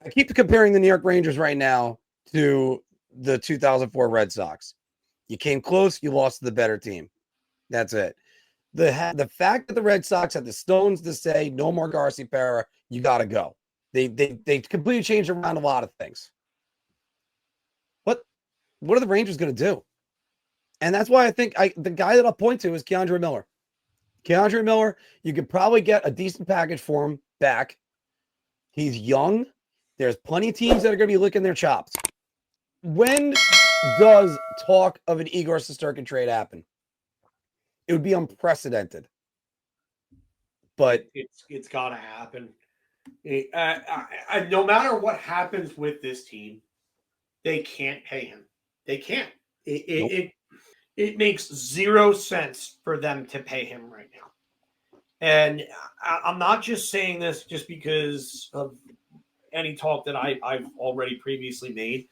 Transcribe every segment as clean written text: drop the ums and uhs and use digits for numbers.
I keep comparing the New York Rangers right now to the 2004 Red Sox. You came close, you lost to the better team. That's it. The fact that the Red Sox had the stones to say no more Garcia-Pera, you got to go. They completely changed around a lot of things. What are the Rangers going to do? And that's why I think the guy that I'll point to is Keandre Miller. Keandre Miller, you could probably get a decent package for him back. He's young. There's plenty of teams that are going to be licking their chops. When does talk of an Igor Shesterkin trade happen? It would be unprecedented. But it's got to happen. No matter what happens with this team, they can't pay him. They can't. It makes zero sense for them to pay him right now. And I'm not just saying this just because of any talk that I've already previously made.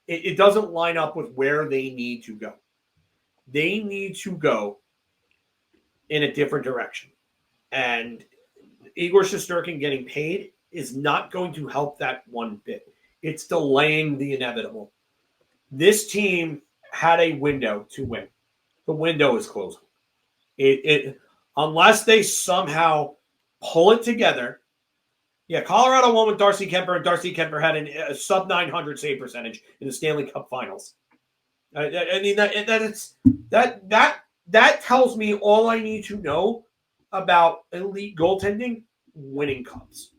It doesn't line up with where they need to go. They need to go in a different direction. And Igor Shesterkin getting paid is not going to help that one bit. It's delaying the inevitable. This team had a window to win. The window is closing. Unless they somehow pull it together. Yeah, Colorado won with Darcy Kemper, and Darcy Kemper had a sub 900 save percentage in the Stanley Cup Finals. I mean that tells me all I need to know about elite goaltending: winning cups.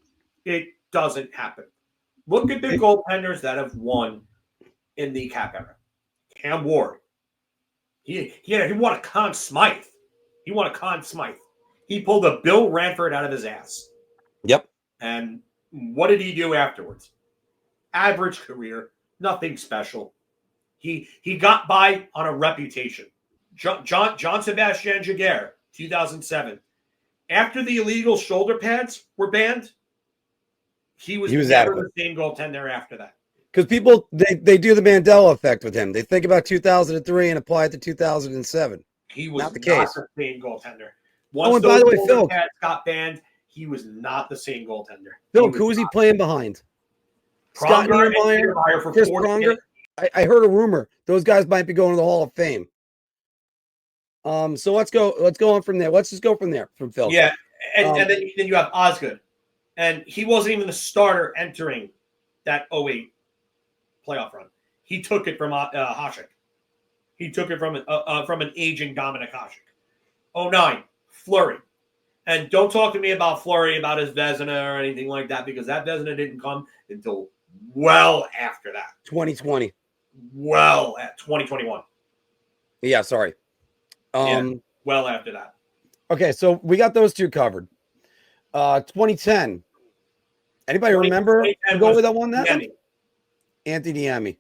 It doesn't happen. Look at the goaltenders that have won in the Cap era. Cam Ward. He won a Conn Smythe. He pulled a Bill Ranford out of his ass. Yep. And what did he do afterwards? Average career, nothing special. He got by on a reputation. John Sebastian Jaguar, 2007. After the illegal shoulder pads were banned, he was never the same goaltender after that. Because people, they do the Mandela effect with him. They think about 2003 and apply it to 2007. He was not the case. The same goaltender. Once and by the way, Phil got banned, he was not the same goaltender. Phil, who was he playing behind? Scott Niedermayer, Chris Pronger. I heard a rumor those guys might be going to the Hall of Fame. So let's go on from there. Let's just go from there from Phil. Yeah, and then you have Osgood, and he wasn't even the starter entering that 08 playoff run. He took it from Hasek. He took it from an aging Dominik Hasek. 09, Fleury. And don't talk to me about Fleury, about his Vezina or anything like that, because that Vezina didn't come until well after that. 2020. Well, at 2021. Yeah, sorry. Well after that. Okay, so we got those two covered. 2010. Anybody remember the goalie that won that? Anthony Niemi.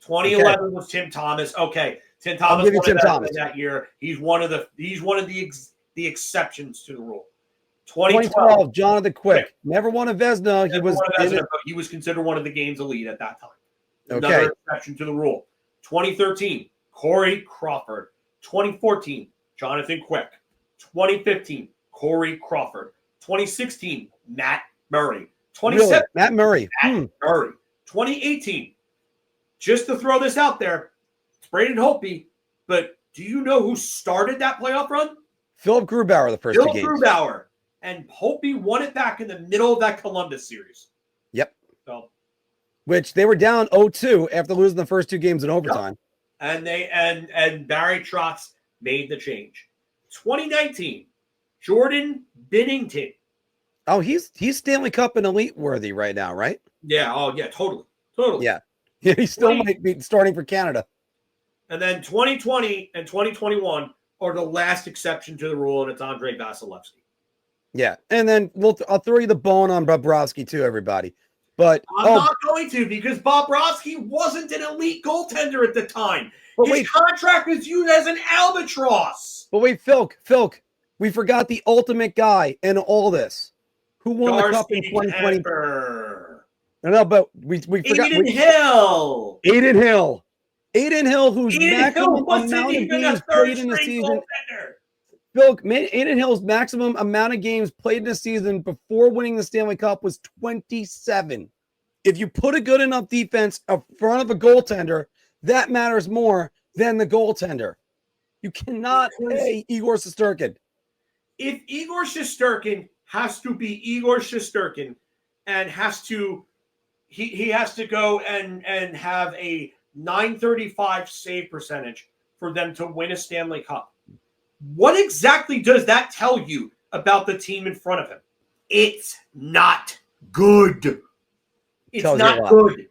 2011 was Tim Thomas. Okay, Tim Thomas. I'll give you Tim Thomas that year. He's one of the exceptions to the rule. 2012, Jonathan Quick. Never won a Vezina. He was considered one of the game's elite at that time. Okay. Another exception to the rule. 2013, Corey Crawford. 2014, Jonathan Quick. 2015, Corey Crawford. 2016, Matt Murray. 2017, really? Matt Murray. Murray. 2018, just to throw this out there, it's Braden Holtby, but do you know who started that playoff run? Philip Grubauer, the first two games. Philip Grubauer. And Holtby won it back in the middle of that Columbus series. Yep. So, which they were down 0-2 after losing the first two games in overtime. Yep. And Barry Trotz made the change. 2019, Jordan Binnington. Oh, he's Stanley Cup and elite worthy right now, right? Yeah. Oh, yeah. Totally. Yeah. He still might be starting for Canada. And then 2020 and 2021 are the last exception to the rule, and it's Andrei Vasilevsky. Yeah, and then I'll throw you the bone on Bobrovsky too, everybody. But I'm not going to, because Bobrovsky wasn't an elite goaltender at the time. His contract was used as an albatross. But wait, Filk, we forgot the ultimate guy in all this. Who won the cup in 2020? No, but we forgot. Aiden Hill, whose maximum amount of games played in the season. Phil, Adin Hill's maximum amount of games played in a season before winning the Stanley Cup was 27. If you put a good enough defense in front of a goaltender, that matters more than the goaltender. You cannot pay Igor Shesterkin. If Igor Shesterkin has to be Igor Shesterkin and he has to go and have a .935 save percentage for them to win a Stanley Cup, what exactly does that tell you about the team in front of him? It's not good. It's not good.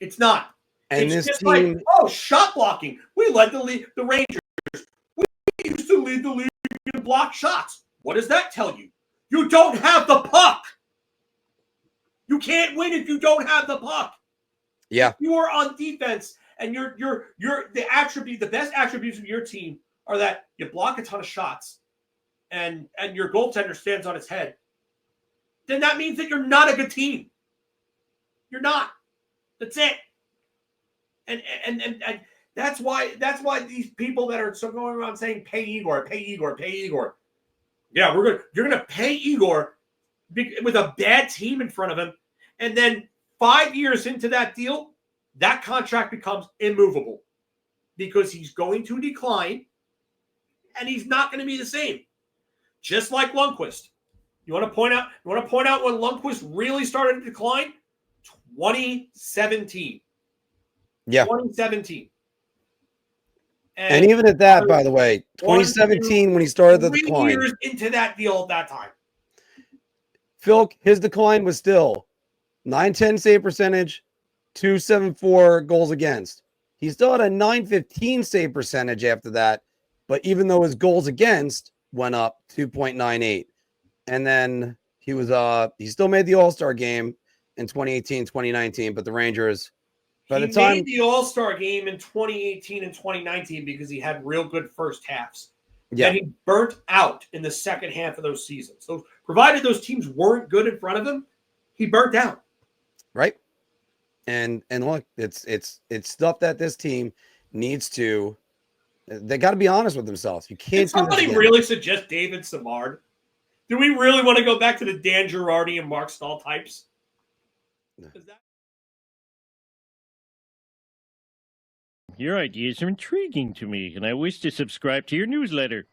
It's not. And it's this just team, like, shot blocking. We led the league, the Rangers. We used to lead the league in block shots. What does that tell you? You don't have the puck. You can't win if you don't have the puck. Yeah. If you are on defense and the best attributes of your team are that you block a ton of shots and your goaltender stands on his head, then that means that you're not a good team. You're not. That's it. And that's why these people that are so going around saying pay Igor. Yeah, you're gonna pay Igor with a bad team in front of him, and then 5 years into that deal, that contract becomes immovable because he's going to decline, and he's not going to be the same. Just like Lundqvist. You want to point out when Lundqvist really started to decline? 2017. Yeah. 2017. And even at that, by the way, 2017 when he started the decline. 3 years into that deal at that time. Filk, his decline was still .910 save percentage, .274 goals against. He still had a .915 save percentage after that, but even though his goals against went up 2.98. And then he still made the All-Star game in 2018, 2019, but the Rangers made the All-Star game in 2018 and 2019 because he had real good first halves. Yeah. And he burnt out in the second half of those seasons. So provided those teams weren't good in front of him, he burnt out. Right. And look, it's stuff that this team needs to. They got to be honest with themselves. You can't. Did somebody really suggest David Savard? Do we really want to go back to the Dan Girardi and Mark Stahl types? Your ideas are intriguing to me, and I wish to subscribe to your newsletter.